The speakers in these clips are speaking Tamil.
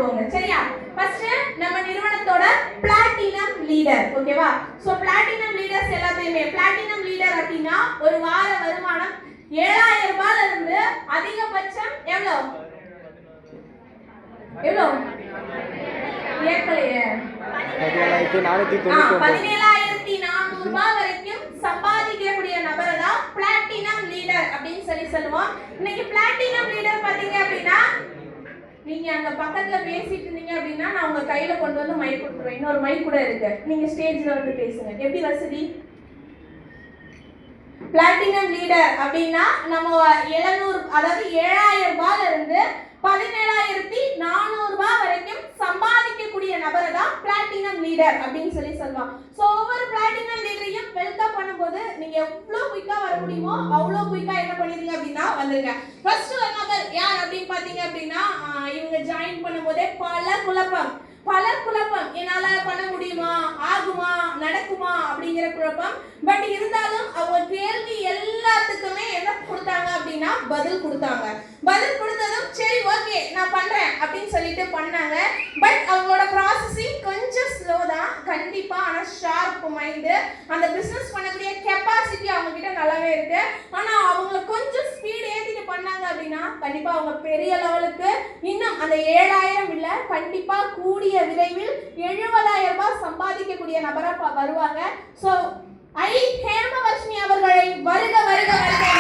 பார்த்துக்கோங்க. சரியா? ஃபர்ஸ்ட் நம்ம நிறுவனத்தோட பிளாட்டினம் லீடர். ஓகேவா? சோ பிளாட்டினம் லீடர்ஸ் எல்லாத்தையுமே பிளாட்டினம் லீடர் அப்படினா ஒரு வார வருமானம் 7000 ரூபாயில இருந்து அதிகபட்சம் எவ்வளவு ஏக்கலையே 17400 ரூபாய் வரைக்கும் சம்பாதிக்கக்கூடிய நபரை தான் பிளாட்டினம் லீடர் அப்படின்னு சொல்லுவோம். இன்னைக்கு பிளாட்டினம் லீடர் பாத்தீங்க அப்படின்னா நீங்க அங்க பக்கத்துல பேசிட்டு இருந்தீங்க அப்படின்னா நான் உங்க கையில கொண்டு வந்து மைக் கொடுத்துருவேன். இன்னொரு மைக் கூட இருக்கு, நீங்க ஸ்டேஜ்ல வந்து பேசுங்க. எப்படி வசதி? பிளாட்டினம் லீடர் அப்படின்னா நம்ம 700 அதாவது 7000 ரூபாயில இருந்து 17400 ரூபாய் வரைக்கும் சம்பாதிக்கக்கூடிய நபரை தான் பிளாட்டினம் லீடர் அப்படின்னு சொல்லுவாங்க. சோ ஒவ்வொரு பிளாட்டினம் லீடரையும் வெல்கம் பண்ணும்போது நீங்க எவ்வளவு குயிக்கா வர முடியுமோ அவ்வளவு குயிக்கா என்ன பண்ணிருங்க அப்படின்னா வந்துருங்க. ஃபர்ஸ்ட் ஒரு நபர் யார் அப்படின்னு பாத்தீங்க அப்படின்னா இவங்க ஜாயின் பண்ணும்போதே பல குழப்பம் என்னால பண்ண முடியுமா, ஆகுமா, நடக்குமா அப்படிங்கிற குழப்பம். பட் இருந்தாலும் அவங்க கேள்வி எல்லாத்துக்குமே என்ன கொடுத்தாங்க அப்படின்னா பதில் கொடுத்தாங்க. பதில் கொடுத்ததும் சரி ஓகே நான் பண்றேன் அப்படின்னு சொல்லிட்டு பண்ணாங்க. பட் அவங்களோட ப்ராசஸிங் கொஞ்சம் ஸ்லோ தான் கண்டிப்பா. ஆனா ஷார்ப் மைண்ட், அந்த பிசினஸ் பண்ணக்கூடிய கெப்பாசிட்டி அவங்க கிட்ட நல்லாவே இருக்கு. ஆனா அவங்க கொஞ்சம் ஸ்பீட் ஏத்திட்டு பண்ணாங்க அப்படின்னா கண்டிப்பா அவங்க பெரிய லெவலுக்கு இன்னும் அந்த 7000 இல்ல கண்டிப்பா கூடிய விரைவில் 70000 ரூபாய் சம்பாதிக்கக்கூடிய நபரா வருவாங்க. சோ ஐ ஹேமவர்ஷினி அவர்களை வருக வருக வருக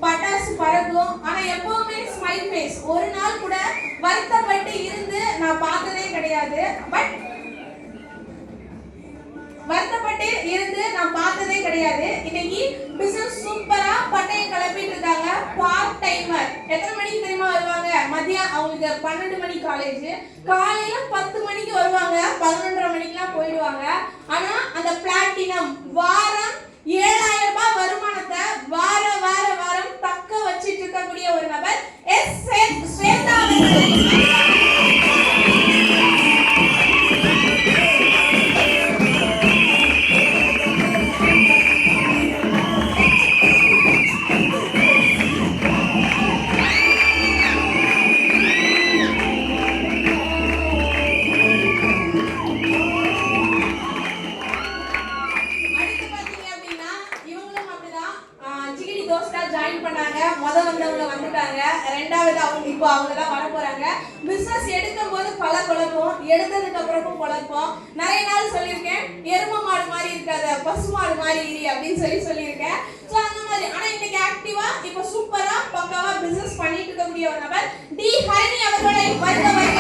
பட்டாசு பறக்கும். ஆனா எப்பவுமே ஸ்மைல் ஃபேஸ். ஒரு நாள் கூட வருத்தப்பட்டு இருந்து நான் பார்த்ததே கிடையாது. பட் இன்னைக்கு பிசினஸ் சூப்பரா பட்டைய கிளப்பிட்டு இருக்காங்க. பார்ட் டைமர் எத்தனை மணிக்கு தெரியுமா வருவாங்க? மதியம் அவங்களுக்கு 12 மணி காலேஜ், காலையில 10 மணிக்கு வருவாங்க, 11:30 மணிக்கெல்லாம் போயிடுவாங்க. ஆனா அந்த பிளாட்டினம் வாரம் 7000 ரூபாய் வருமானத்தை வாரம் தக்க வச்சிட்டு இருக்கக்கூடிய ஒரு நபர் எஸ் ஸ்வேதா. அவங்க தான் வர போறாங்க. பிசினஸ் எடுக்கும் போது பல குழப்பம், எடுத்ததுக்கு அப்புறமும் குழப்பம். நிறைய நாள் சொல்லியிருக்கேன் எரும மாடு மாதிரி இருக்காத பசு மாடு மாதிரி இரு அப்படின்னு சொல்லியிருக்கேன். சோ அந்த மாதிரி. ஆனா இன்னைக்கு ஆக்டிவா இப்ப சூப்பரா பக்காவா பிசினஸ் பண்ணிட்டு இருக்கக்கூடிய ஒரு நபர் டி ஹரிணி அவர்களை வருக வருக.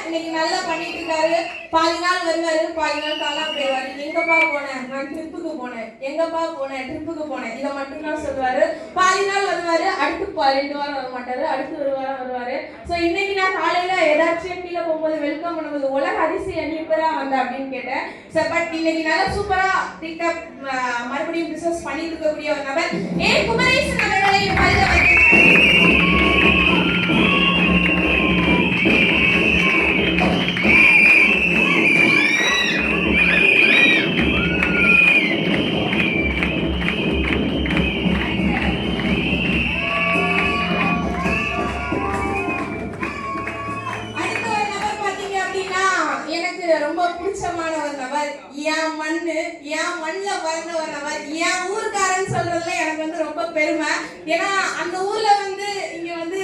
இன்னைக்கு நல்லா பண்ணிட்டு இருக்காரு. பாதி நாள் வருவாரு, பாதி நாள் காலாம் போயிடுவாரு. எங்கப்பா போனேன்? நான் ட்ரிப்புக்கு போனேன். எங்கப்பா போனேன்? ட்ரிப்புக்கு போனேன். இதை மட்டும் தான் சொல்லுவாரு. பாதி நாள் வருவாரு, அடுத்து 2 வாரம் வர மாட்டாரு, அடுத்து 1 வாரம் வருவாரு. ஸோ இன்னைக்கு நான் காலையில ஏதாச்சும் கீழே போகும்போது வெல்கம் பண்ணும்போது உலக அதிசய நீப்பரா வந்த அப்படின்னு கேட்டேன். பட் இன்னைக்கு நல்லா சூப்பரா பிக்கப் மறுபடியும் பிசினஸ் பண்ணிட்டு இருக்கக்கூடிய ஒரு நபர் ஏன் குமரேசன் அவர்களை ரொம்ப பிடிச்சமான ஒரு நபர். என் மண்ணுல பிறந்த ஒரு நபர். என் ஊர்க்காரன்னு சொல்றதுல எனக்கு வந்து ரொம்ப பெருமை. ஏன்னா அந்த ஊர்ல வந்து இங்க வந்து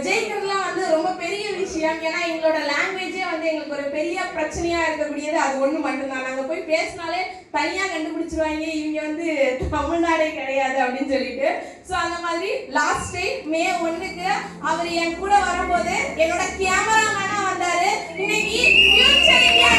ஜெயிக்கிறதுலாம் வந்து ரொம்ப பெரிய விஷயம். ஏன்னா எங்களோட லாங்குவேஜே வந்து வந்து எங்களுக்கு ஒரு பெரிய பிரச்சனையா இருக்கக்கூடியது அது ஒண்ணு மட்டும்தான். நாங்க போய் பேசினாலே தனியா கண்டுபிடிச்சிருவாங்க இவங்க வந்து தமிழ்நாடே கிடையாது அப்படின்னு சொல்லிட்டு. ஸோ அந்த மாதிரி லாஸ்ட் டைம் மே 1க்கு அவர் என் கூட வரும்போது என்னோட கேமராமேனா வந்தாரு. இன்னைக்கு ஃபியூச்சர் இந்தியா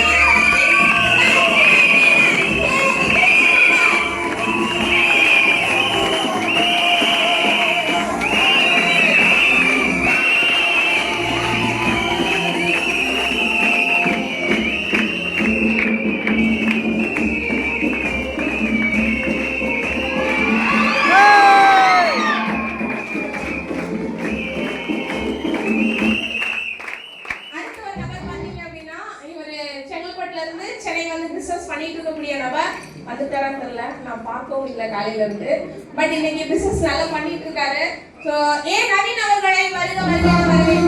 பார்க்கவும் இல்லை காலையில இருந்து. பட் இன்னைக்கு பிசினஸ் நல்லா பண்ணிட்டு இருக்காரு. சோ நவீன் அவர்களை வருக வரவேற்கிறேன்.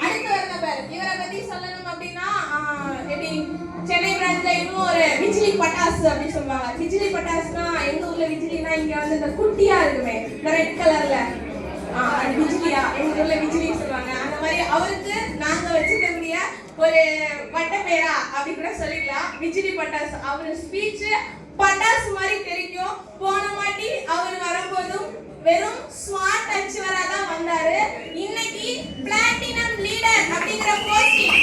அடுத்த ஒரு நபர் இவரை பத்தி சொல்லணும் அப்படின்னா எப்படி சென்னை பிரான்ச்ல இன்னும் ஒரு விஜிலி பட்டாசு அப்படின்னு சொல்லுவாங்க. விஜிலி பட்டாசுனா எங்க ஊர்ல விஜிலினா இங்க வந்து இந்த குட்டியா இருக்குமே இந்த ரெட் கலர்ல விஜிலியா எங்க ஊர்ல விஜிலி சொல்லுவாங்க. அந்த மாதிரி அவருக்கு நாங்க வச்சிருக்கக்கூடிய ஒரு பட்ட பேரா அப்படி கூட சொல்லிக்கலாம், விஜிலி பட்டாசு. அவர் ஸ்பீச் பட்டாசு மாதிரி தெரியும். போன மாட்டி அவர் வரும்போதும் வெறும் ஸ்மார்ட் அச்சீவரா தான் வந்தாரு. இன்னைக்கு பிளாட்டினம் லீடர் அப்படிங்கிற போஸ்டிங்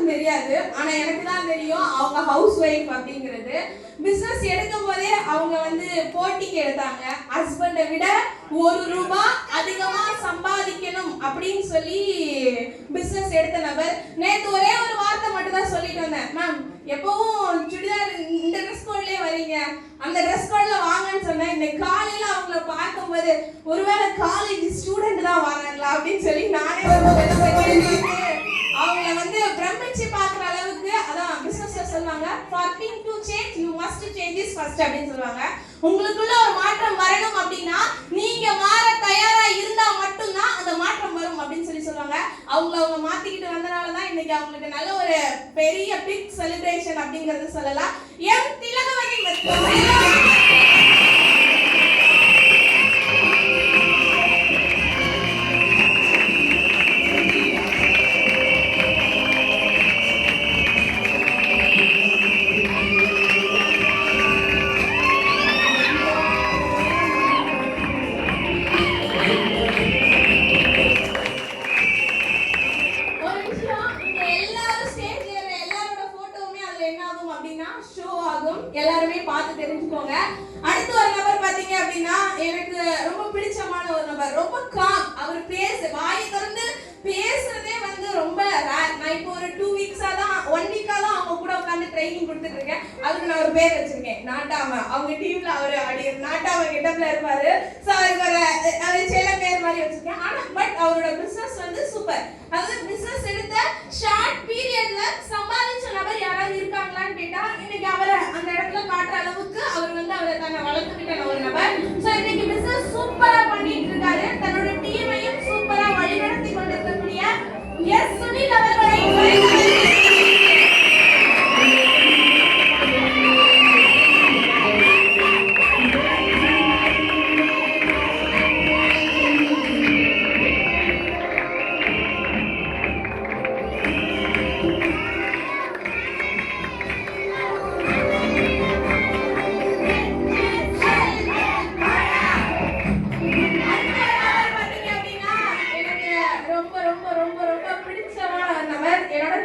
தெரியாது. ஆனா எனக்கு தான் தெரியும் அவங்க ஹவுஸ் ஒய்ஃப் அப்படிங்கிறது. பிசினஸ் எடுக்கும் போதே அவங்க வந்து போட்டிக்கு எடுத்தாங்க. ஹஸ்பண்டை விட ₹1 அதிகமா சம்பாதிக்கணும் அப்படின்னு சொல்லி பிசினஸ் எடுத்த நபர். நேற்று ஒரே ஒரு வார்த்தை மட்டும் தான் சொல்லிட்டு வந்தேன், மேம் எப்பவும் சுடிதார் இந்த ட்ரெஸ் கோட்லயே வரீங்க, அந்த ட்ரெஸ் கோட்ல வாங்கன்னு சொன்னேன். இன்னைக்கு காலையில அவங்கள பார்க்கும்போது ஒருவேளை காலேஜ் ஸ்டூடெண்ட் தான் வராங்களா அப்படின்னு சொல்லி நானே அவங்கள வந்து பிரமிச்சு பார்க்குற அளவுக்கு. அதான் பிசினஸ்ல சொல்லுவாங்க, for thing to change you must change this first அப்படின்னு சொல்லுவாங்க. உங்களுக்குள்ள ஒரு மாற்றம் வரணும் அப்படின்னா நீங்க மாற தயாரா இருந்தா மட்டும்தான் அந்த மாற்றம் வரும் அப்படின்னு சொல்லுவாங்க. அவங்க மாத்திக்கிட்டு வந்தனால தான் இன்னைக்கு அவங்களுக்கு நல்ல ஒரு பெரிய பிக் செலிப்ரேஷன் அப்படிங்கறது சொல்லலாம். எம் திலகவதி எல்லாருமே பார்த்து தெரிஞ்சுக்கோங்க. அடுத்து ஒரு நபர் பாத்தீங்க அப்படின்னா எனக்கு ரொம்ப பிடிச்சமான ஒரு நபர். ரொம்ப காம். அவர் வாயை திறந்து பேசுறதே வந்து ரொம்ப ரேர். நான் இப்போ ஒரு 2 வீக்ஸா தான் 1 வீக்கா தான் அவங்க கூட உட்கார்ந்து ட்ரைனிங் கொடுத்துட்டு இருக்கேன். அதுக்கு நான் ஒரு பேர் வச்சிருக்கேன், நாட்டாம. அவங்க டீம்ல அவரு அப்படி நாட்டாம கெட்டப்ல இருப்பாரு. சோ அவருக்கு ஒரு செல்ல பேர் மாதிரி வச்சிருக்கேன். ஆனா பட் அவரோட பிசினஸ் வந்து சூப்பர். அதாவது பிசினஸ் எடுத்த ஷார்ட் பீரியட்ல சம்பாதிச்ச நபர் யாராவது இருக்காங்களான்னு கேட்டா இன்னைக்கு அவரை அந்த இடத்துல காட்டுற அளவுக்கு அவர் வந்து அவரை தன்னை வளர்த்துக்கிட்ட ஒரு நபர். சோ இன்னைக்கு பிசினஸ் சூப்பரா பண்ணிட்டு இருக்காரு. தன்னோட டீமையும் சூப்பரா வழிநடத்தி கொண்டிருக்கக்கூடிய எஸ் சுனில் அவர்களை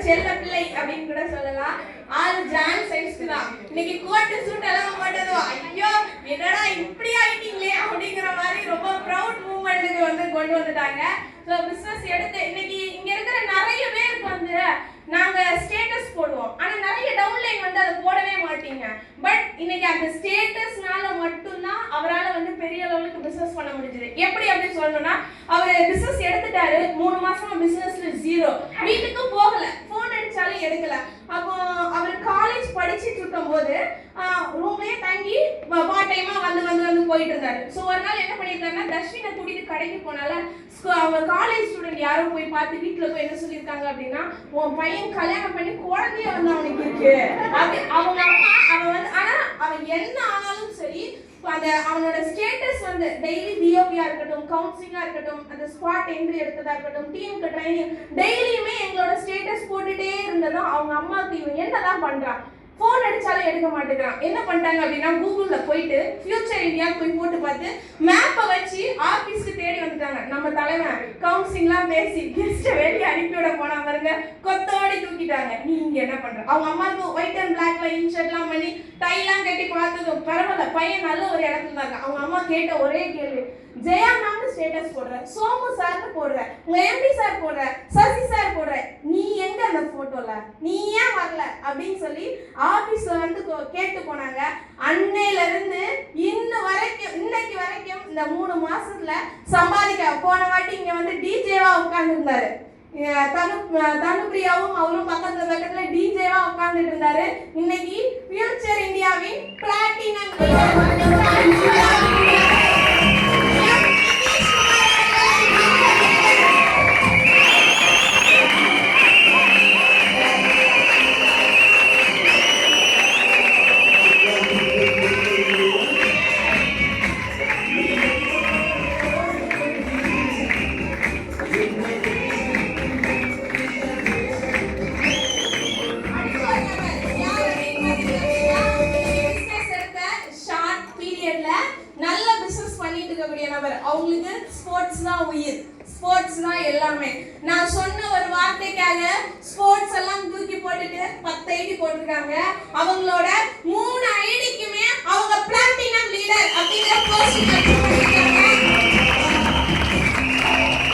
செல்ல பிள்ளை அப்படின்னு கூட சொல்லலாம். ஆள் ஜான் சைஸ்க்கு தான். இன்னைக்கு கோட் சூட் எல்லாம் போட்டதோ ஐயோ என்னடா இப்படி ஆயிட்டீங்களே அப்படிங்கிற மாதிரி ரொம்ப ப்ரௌட் மூமெண்ட்டுக்கு வந்து கொண்டு வந்துட்டாங்க. ஸோ பிஸ்னஸ் எடுத்து இன்னைக்கு இங்க இருக்கிற நிறைய பேருக்கு வந்து நாங்க ஸ்டேட்டஸ் போடுவோம், ஆனா நிறைய டவுன்லைன் வந்து அதை போடவே மாட்டீங்க. பட் இன்னைக்கு அந்த ஸ்டேட்டஸ்னால மட்டும்தான் அவரால் வந்து பெரிய லெவலுக்கு பிசினஸ் பண்ண முடிஞ்சது. எப்படி அப்படின்னு சொல்லணும்னா அவர் பிசினஸ் எடுத்துட்டாரு, 3 மாசம் மாசமா பிசினஸ்ல ஜீரோ, வீட்டுக்கு போகல, போன் அடிச்சாலும் எடுக்கல. அப்போ அவர் காலேஜ் படிச்சிட்டு இருக்கும் போது ரூம்லயே தங்கி பார்ட் டைமா வந்து போயிட்டு இருந்தாரு. ஸோ ஒரு நாள் என்ன பண்ணிருக்காருன்னா, தர்ஷினை கூட்டிட்டு கடைக்கு போனால அவங்க காலேஜ் ஸ்டூடெண்ட் யாரும் போய் பார்த்து வீட்டுல போய் என்ன சொல்லியிருக்காங்க அப்படின்னா, உன் பையன் கல்யாணம் பண்ணி குழந்தைய வந்து அவனுக்கு இருக்கு அப்படி அவங்க அம்மா. அவன் வந்து ஆனா அவன் என்ன ஆனாலும் சரி, அந்த அவனோட ஸ்டேட்டஸ் வந்து டெய்லி டிஓபியா இருக்கட்டும், கவுன்சிலிங்கா இருக்கட்டும், அந்த ஸ்குவாட் என்ட்ரி எடுத்ததா இருக்கட்டும், டீமுக்கு ட்ரைனிங், டெய்லியுமே எங்களோட ஸ்டேட்டஸ் போட்டுட்டே இருந்ததும் அவங்க அம்மாவுக்கு இவன் என்னதான் பண்றான், போன் அடிச்சாலும் எடுக்க மாட்டேங்கிறான். என்ன பண்ணிட்டாங்க அப்படின்னா, கூகுள்ல போயிட்டு ஃபியூச்சர் இந்தியா போய் போட்டு பார்த்து மேப்பை வச்சு ஆபீஸ்க்கு தேடி வந்துட்டாங்க. நம்ம தலைவன் கவுன்சிலிங்லாம் பேசி கெஸ்ட்டை வெளியே அனுப்பிவிட போனா பாருங்க, கொத்தோடி தூக்கிட்டாங்க. நீ இங்க என்ன பண்ற? அவங்க அம்மாவுக்கு ஒயிட் அண்ட் பிளாக்ல இன்ஷர்ட்லாம் பண்ணி டைலாம் கட்டி பார்த்ததும் பரவாயில்ல, பையன் நல்ல ஒரு இடத்துல இருந்தாங்க. அவங்க அம்மா கேட்ட ஒரே கேள்வி, ஜெயா மேம்னு ஸ்டேட்டஸ் போடுற, சோமு சார்னு போடுற, உங்க எம்டி சார் போடுற, சசி சார் போடுற, நீ எங்க அந்த போட்டோல, நீ ஏன் வரல அப்படின்னு சொல்லி ஆபீஸ்ல வந்து கேட்டு போனாங்க. அன்னையில இருந்து இன்னைக்கு வரைக்கும் இந்த 3 மாசத்துல சம்பாதிக்க, போன வாட்டி இங்க வந்து டிஜேவா உட்கார்ந்து இருந்தாரு. தனுப்பிரியாவும் அவரும் பக்கத்துல டிஜேவா உட்கார்ந்துட்டு இருந்தாரு. இன்னைக்கு ஃபியூச்சர் இந்தியாவின் பிளாட்டினம் அவங்களுக்கு ஸ்போர்ட்ஸ் தான் உயிர், ஸ்போர்ட்ஸ் தான் எல்லாமே. நான் சொன்ன ஒரு வார்த்தைக்காக ஸ்போர்ட்ஸ் எல்லாம் தூக்கி போட்டுட்டு 10 ஐடி போட்டிருக்காங்க. அவங்களோட 3 ஐடிக்குமே அவங்க பிளாட்டினம் லீடர் அப்படிங்கிற போஸ்டிங் வச்சிருக்காங்க.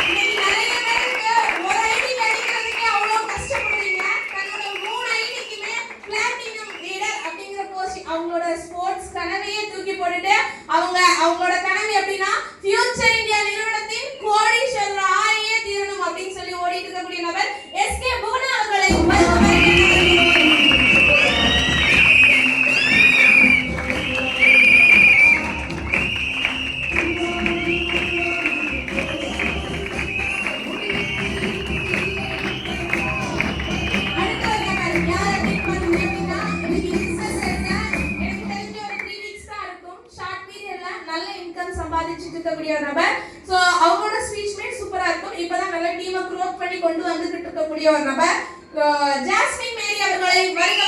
இன்னைக்கு நிறைய பேருக்கு ஒரு ஐடி கிடைக்கிறதுக்கே அவ்வளோ கஷ்டப்படுறீங்க. தன்னோட 3 ஐடிக்குமே பிளாட்டினம் லீடர் அப்படிங்கிற போஸ்டிங், அவங்களோட ஸ்போர்ட்ஸ் கனவையே தூக்கி போட்டுட்டு அவங்களோட கனவு எப்படின்னா, ஃபியூச்சர் இந்தியா நிறுவனத்தின் கோடீஸ்வரர் ஆகியே தீரணும் அப்படின்னு சொல்லி ஓடிட்டு இருக்கக்கூடிய நபர் எஸ்கே புவனா அவர்களை சம்பாதிச்சுட்டு இருக்கக்கூடிய நபர். சோ அவங்களோட ஸ்பீச்மே சூப்பரா இருக்கும். இப்பதான் நல்ல டீமை க்ரோத் பண்ணி கொண்டு வந்துட்டு இருக்கக்கூடிய ஒரு நபர் ஜாஸ்மின் மேரி அவர்களை வருக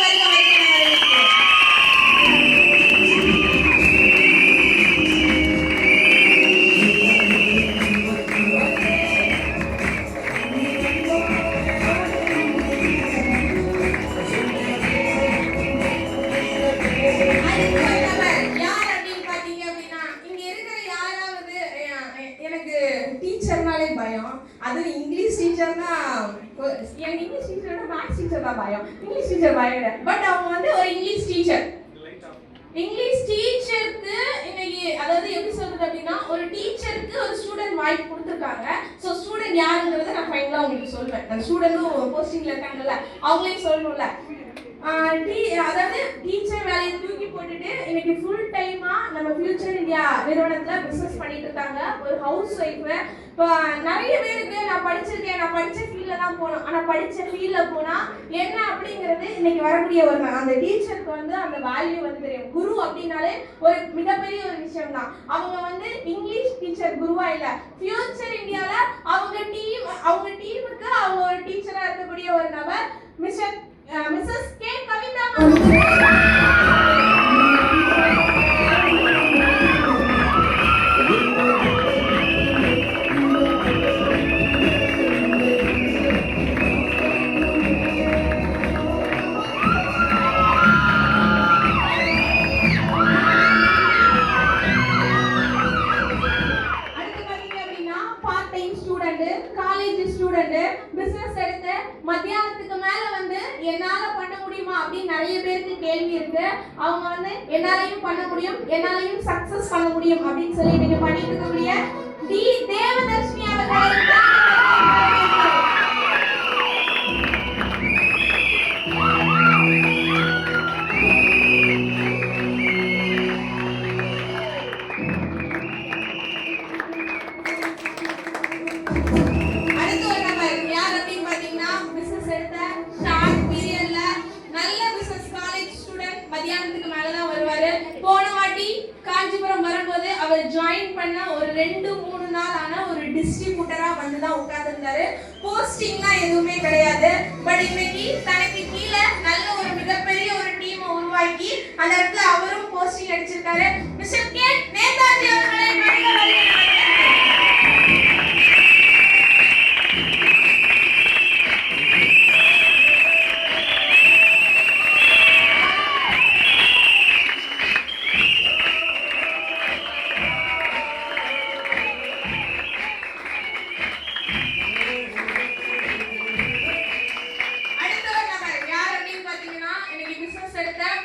டீச்சர்னாலே பயம். அதுவும் இங்கிலீஷ் டீச்சர்னா, எனக்கு இங்கிலீஷ் டீச்சரோட மேத்ஸ் டீச்சர் தான் பயம். இங்கிலீஷ் டீச்சர் பயம் இல்லை. பட் அவங்க வந்து ஒரு இங்கிலீஷ் டீச்சர். இங்கிலீஷ் டீச்சருக்கு இன்னைக்கு அதாவது எப்படி சொல்றது அப்படின்னா, ஒரு டீச்சருக்கு ஒரு ஸ்டூடெண்ட் வாய்ப்பு கொடுத்துருக்காங்க. ஸோ ஸ்டூடெண்ட் யாருங்கிறத நான் ஃபைனலாக உங்களுக்கு சொல்வேன். அந்த ஸ்டூடெண்ட்டும் போஸ்டிங்ல இருக்காங்கல்ல, அவங்களையும் சொல்லணும்ல. அதாவது டீச்சர் வேலையை தூக்கி போட்டுட்டு இன்னைக்கு ஃபுல் டைமா நம்ம ஃபியூச்சர் இந்தியா நிறுவனத்துல பிசினஸ் பண்ணிட்டு இருக்காங்க. ஒரு ஹவுஸ் ஒய்ஃப். இப்போ நிறைய பேருக்கு நான் படிச்சிருக்கேன், நான் படிச்ச ஃபீல்ட்ல தான் போகணும், ஆனா படிச்ச ஃபீல்ட்ல போனா என்ன அப்படிங்கிறது இன்னைக்கு வரக்கூடிய ஒரு அந்த டீச்சருக்கு வந்து அந்த வேல்யூ வந்து தெரியும். குரு அப்படின்னாலே ஒரு மிகப்பெரிய ஒரு விஷயம் தான். அவங்க வந்து இங்கிலீஷ் டீச்சர் குருவா இல்ல, ஃபியூச்சர் இந்தியால அவங்க டீமுக்கு அவங்க ஒரு டீச்சரா இருக்கக்கூடிய ஒரு நபர் மிஸ்ஸஸ் கே கவிதா. பிசினஸ் எடுத்து மத்தியானத்துக்கு மேல வந்து என்னால பண்ண முடியுமா அப்படின்னு நிறைய பேருக்கு கேள்வி இருக்கு. அவங்க வந்து என்னாலையும் பண்ண முடியும், என்னாலையும் சக்சஸ் பண்ண முடியும் அப்படின்னு சொல்லி நீங்க பண்ணிட்டு இருக்கக்கூடிய டி தேவதர்ஷினி அவர்கள் 2-3 நாள் ஆன ஒரு டிஸ்ட்ரிபியூட்டரா வந்து தான் உட்கார்ந்துருந்தாரு. போஸ்டிங்லாம் எதுவுமே கிடையாது. பட் இன்னைக்கு தனக்கு கீழே நல்ல ஒரு மிகப்பெரிய ஒரு டீமை உருவாக்கி அந்த இடத்துல அவரும் போஸ்டிங் அடிச்சிருக்காரு. மிஸ்டர் கே நேதாஜி அவர்களை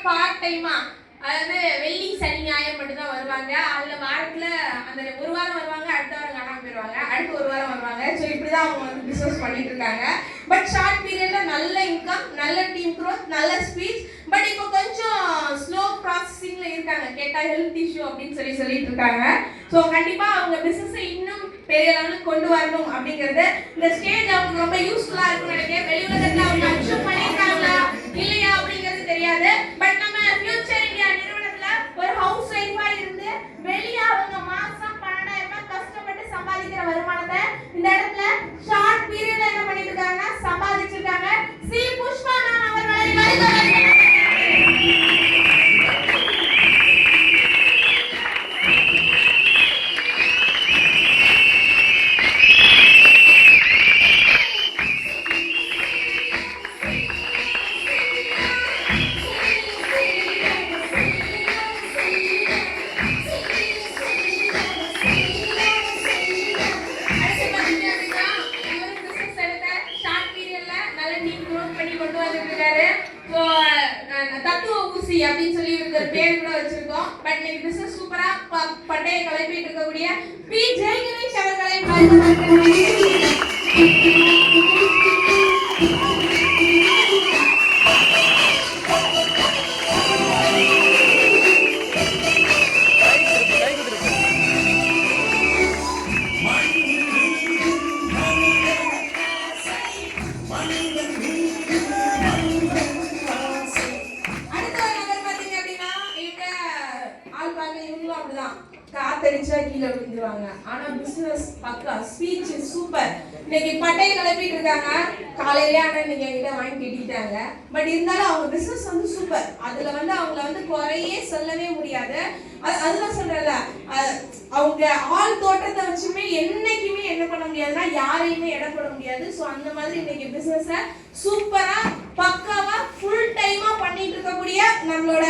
பார்ட் டைமா, அதாவது வெள்ளி சனி ஞாயிறு மட்டும் தான் வருவாங்க. அதுல வாரத்துல அந்த ஒரு வாரம் வருவாங்க, அடுத்த வாரம் காணாம போயிடுவாங்க, அடுத்த ஒரு வாரம் வருவாங்க. ஸோ இப்படிதான் அவங்க வந்து பிசினஸ் பண்ணிட்டு இருக்காங்க. பட் ஷார்ட் பீரியட்ல நல்ல இன்கம், நல்ல டீம் க்ரோத், நல்ல ஸ்பீச். பட் இப்போ கொஞ்சம் ஸ்லோ ப்ராசஸிங்ல இருக்காங்க. கேட்டா ஹெல்த் இஷ்யூ அப்படின்னு சொல்லிட்டு இருக்காங்க. ஸோ கண்டிப்பா அவங்க பிசினஸ் இன்னும் பெரிய லெவலுக்கு கொண்டு வரணும் அப்படிங்கிறது இந்த ஸ்டேஜ் அவங்களுக்கு ரொம்ப யூஸ்ஃபுல்லா இருக்கும்னு நினைக்கிறேன். வெளி உலகத்துல அவங்க அச்சீவ் பண்ணிருக்காங்களா இல்லையா அப்படிங்கிறது தெரியாது. பட் நம்ம ஃபியூச்சர் இந்தியா நிறுவனத்துல ஒரு ஹவுஸ் ஒய்ஃபா இருந்து வெளியே அவங்க மாசம் 12,000 கஷ்டப்பட்டு சம்பாதிக்கிற வருமானத்தை இந்த இடத்துல ஷார்ட் பீரியட்ல என்ன பண்ணிட்டு இருக்காங்க, சம்பாதிச்சிருக்காங்க. சி புஷ்பா நான் அவர்களை அப்படின்னு சொல்லி ஒரு பேர் கூட வச்சிருக்கோம். பட் இன்னைக்கு பிசினஸ் சூப்பரா பட்டைய கிளப்பிட்டு இருக்கக்கூடிய பி ஜெயகணேஷ் அவர்களை காத்தடிச்சா கீழே விழுந்துருவாங்க. ஆனா பிசினஸ் பக்கா, ஸ்பீச் சூப்பர். இன்னைக்கு பட்டையை கிளப்பிட்டு இருக்காங்க. காலையிலே ஆனா நீங்க என்கிட்ட வாங்கி கேட்டிட்டாங்க. பட் இருந்தாலும் அவங்க பிசினஸ் வந்து சூப்பர். அதுல வந்து அவங்கள வந்து குறையே சொல்லவே முடியாது. அதுதான் சொல்றல, அவங்க ஆள் தோட்டத்தை வச்சுமே என்னைக்குமே என்ன பண்ண முடியாதுன்னா யாரையுமே எடை போட முடியாது. ஸோ அந்த மாதிரி இன்னைக்கு பிசினஸை சூப்பரா பக்காவா ஃபுல் டைமா பண்ணிட்டு இருக்கக்கூடிய நம்மளோட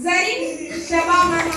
ஜரீன் ஷபா மேம்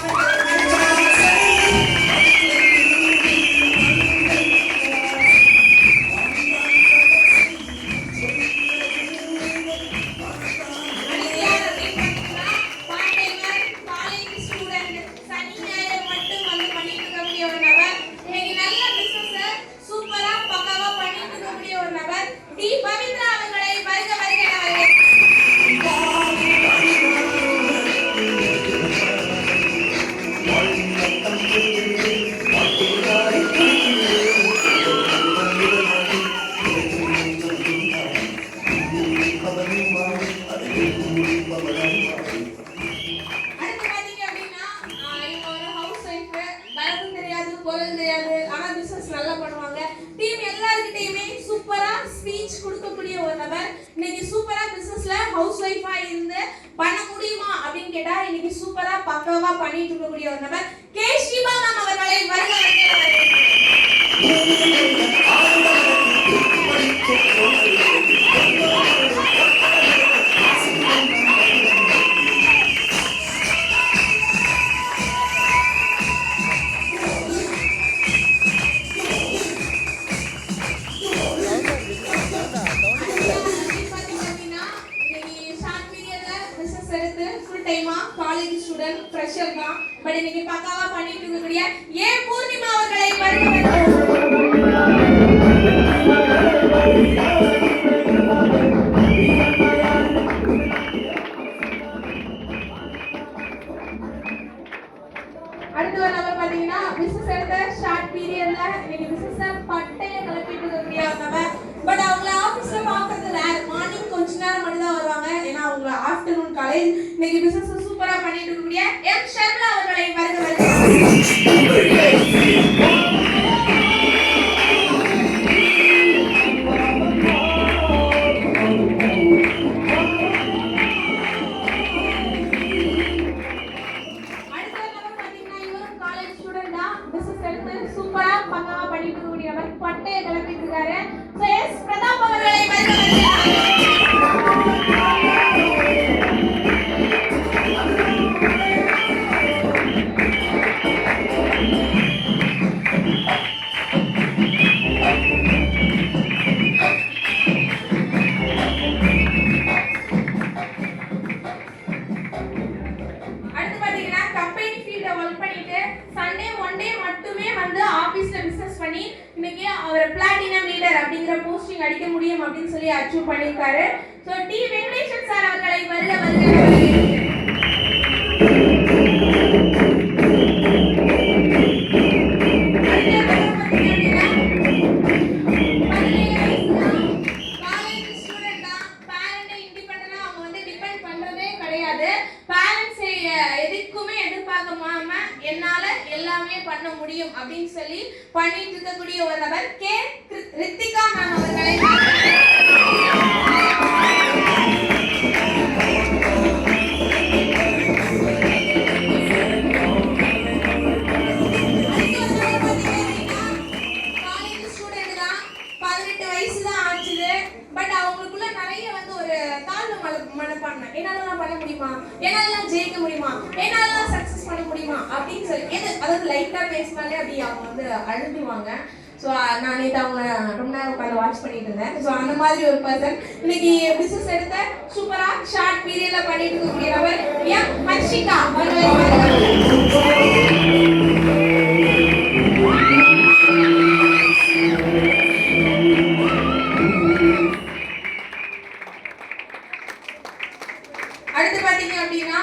கொடுக்கக்கூடிய ஒரு நபர். இன்னைக்கு சூப்பரா பிசினஸ்ல ஹவுஸ் ஒய்ஃபா இருந்து பண்ண முடியுமா அப்படின்னு கேட்டா இன்னைக்கு சூப்பரா பக்காவா பண்ணிட்டு இருக்கக்கூடிய ஒரு நபர் கே ஷிபா மேம் அவர்களை காலேஜ் ஸ்டூடண்ட் ஃப்ரெஷர் தான். பட் இன்னைக்கு பக்காவா பண்ணிட்டு இருக்கக்கூடிய ஏ பூர்ணிமா அவர்களை அடுத்து ஒரு நபர் பாத்தீங்கன்னா பிசினஸ் எடுத்த ஷார்ட் பீரியட்ல இன்னைக்கு பிசினஸ் பட்டைய கிளப்பிட்டு இருக்கக்கூடிய நபர். பட் அவங்கள ஆபீஸ்ல பாக்குறது ரேர். மார்னிங் கொஞ்ச நேரம் மட்டும் தான் வருவாங்க. ஏன்னா அவங்க ஆஃப்டர்நூன் காலேஜ். இன்னைக்கு பிசினஸ் சூப்பரா பண்ணிட்டு இருக்கக்கூடிய எம் ஷர்மிளா அவர்களை வருக லீடர் அப்படிங்கிற போஸ்டிங் அடிக்க முடியும் அப்படின்னு சொல்லி அச்சீவ் பண்ணியிருக்காரு. ஸோ டி வெங்கடேசன் சார் அவர்களை வருக வருக. பண்ண முடியும் அப்படின்னு சொல்லி பண்ணிட்டு இருக்கக்கூடிய ஒரு நபர் கே ரித்திகா மேம் அவர்களை காலேஜ் ஸ்டூடெண்ட் தான், 18 வயசு தான் ஆச்சுது. பட் அவங்களுக்குள்ள நிறைய வந்து ஒரு தாழ்வு மனப்பான்மை, என்னாலலாம் பண்ண முடியுமா, என்னாலலாம் ஜெயிக்க முடியுமா, என்னாலலாம் சக்சஸ் பண்ண முடியுமா அப்படின்னு சொல்லி அதாவது லைட்டா பேசினாலே அப்படி அவங்க வந்து அழுதுவாங்க. ஸோ நான் நேற்று அவங்க ரொம்ப நேரம் உட்காந்து வாட்ச் பண்ணிட்டு இருந்தேன். ஸோ அந்த மாதிரி ஒரு பர்சன் இன்னைக்கு பிசினஸ் எடுத்த சூப்பரா ஷார்ட் பீரியட்ல பண்ணிட்டு இருக்கக்கூடிய நபர் எம் ஹர்ஷிகா. அடுத்து பாத்தீங்க அப்படின்னா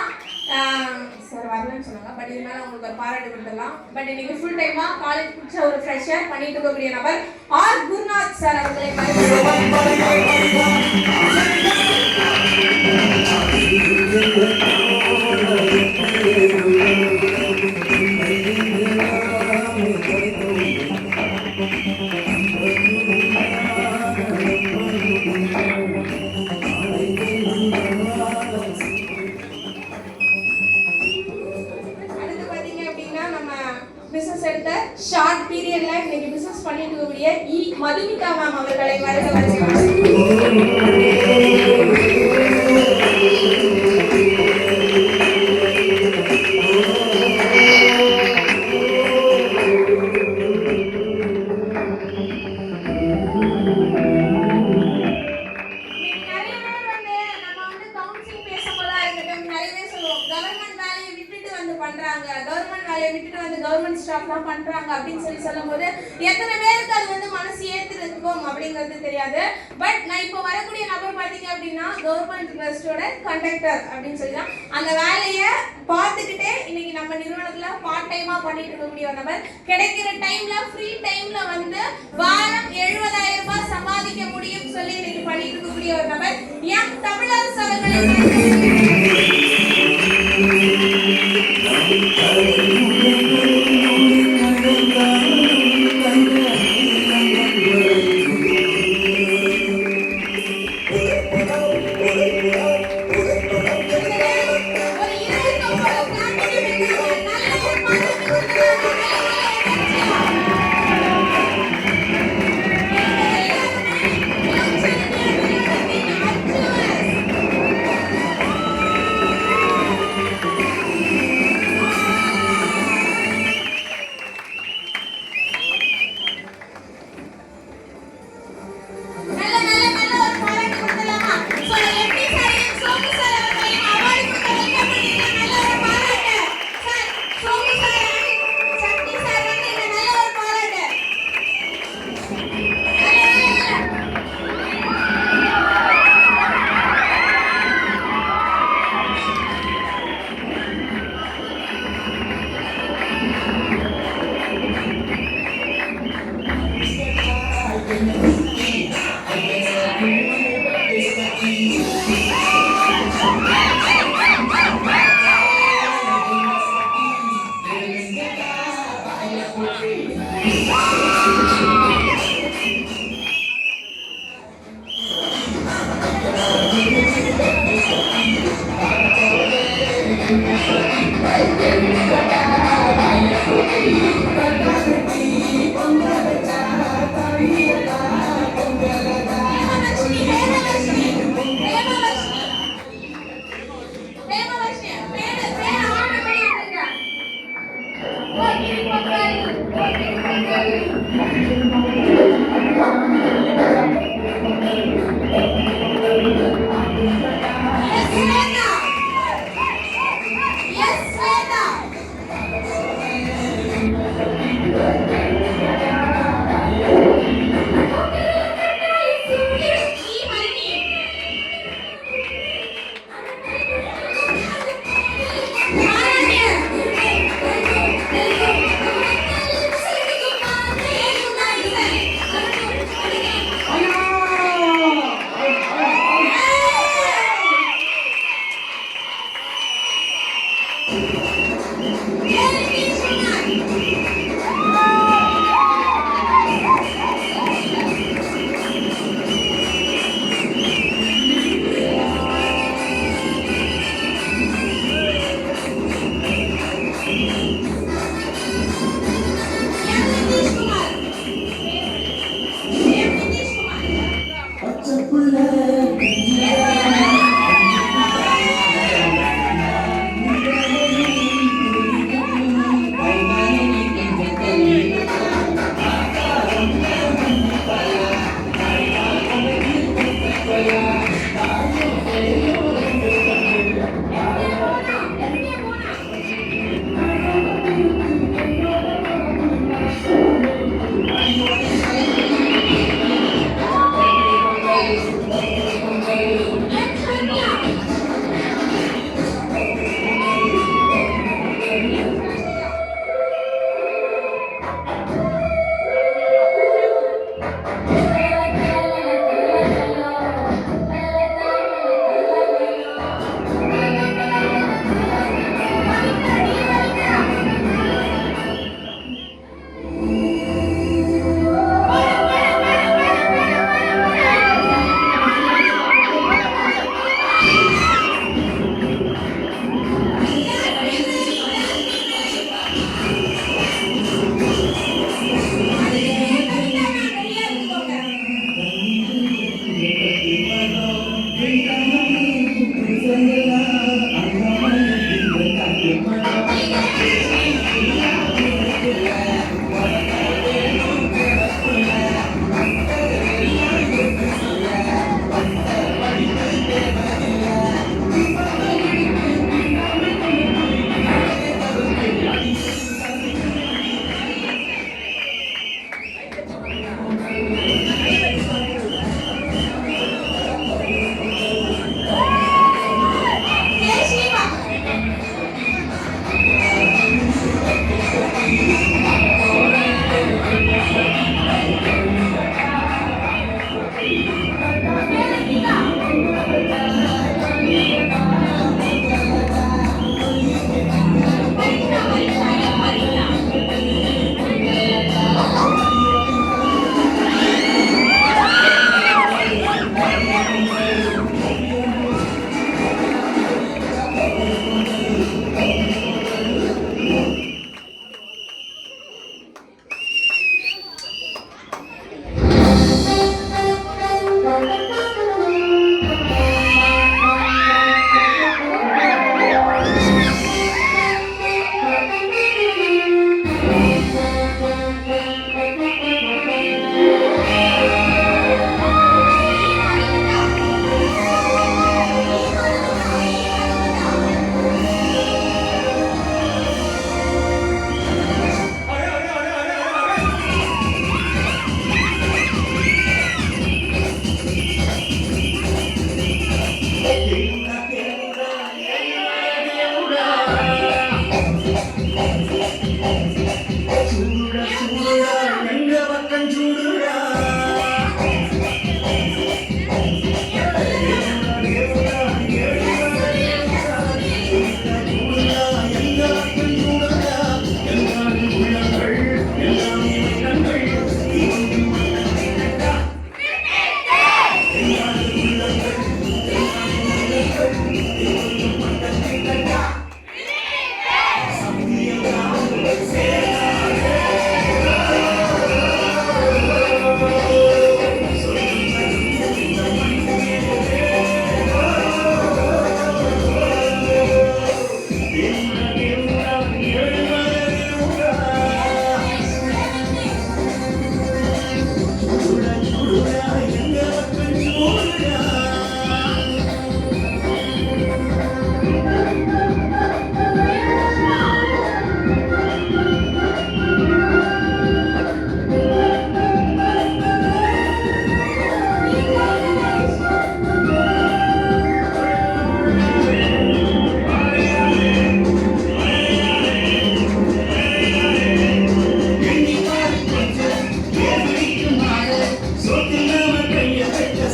சார் வரலன்னு சொன்னாங்க. பட் இதனால உங்களுக்கு ஒரு பாராட்டு கொடுத்துடலாம். பட் இன்னைக்கு ஃபுல் டைமா காலேஜ் முடிச்ச ஒரு ஃப்ரெஷர் பண்ணிட்டு இருக்கக்கூடிய நபர் ஆர் குருநாத் சார் அவர்களை பிசினஸ் எடுத்த ஷார்ட் பீரியட்ல இன்னைக்கு பிசினஸ் பண்ணிட்டு இருக்கக்கூடிய இ மதுமிதா மேம் அவர்களை வருக கவர்மெண்ட் ஸ்டாஃப் தான் பண்றாங்க அப்படின்னு சொல்லி சொல்லும்போது எத்தனை பேருக்கு அது வந்து மனசு ஏத்துறதுக்கும் அப்படிங்கிறது தெரியாது. பட் நான் இப்போ வரக்கூடிய நபர் பாத்தீங்க அப்படின்னா கவர்மெண்ட் பஸ்ஸோட கண்டக்டர் அப்படின்னு சொல்லி தான் அந்த வேலையை பார்த்துக்கிட்டே இன்னைக்கு நம்ம நிறுவனத்துல பார்ட் டைமா பண்ணிட்டு இருக்கக்கூடிய ஒரு நபர். கிடைக்கிற டைம்ல ஃப்ரீ டைம்ல வந்து வாரம் 70,000 ரூபாய் சம்பாதிக்க முடியும் சொல்லி இன்னைக்கு பண்ணிட்டு இருக்கக்கூடிய ஒரு நபர் எம் தமிழரசு அவர்களை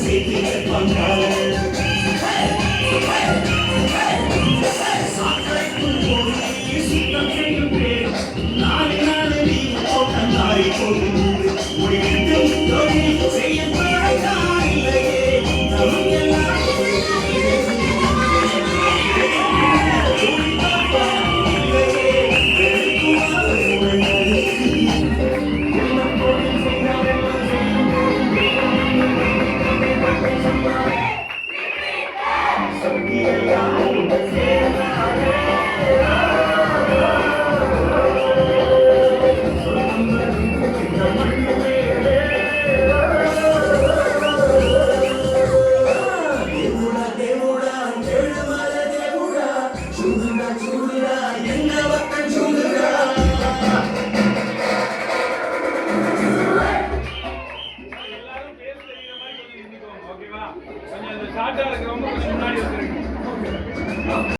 சேர்த்து வைப்பான் கால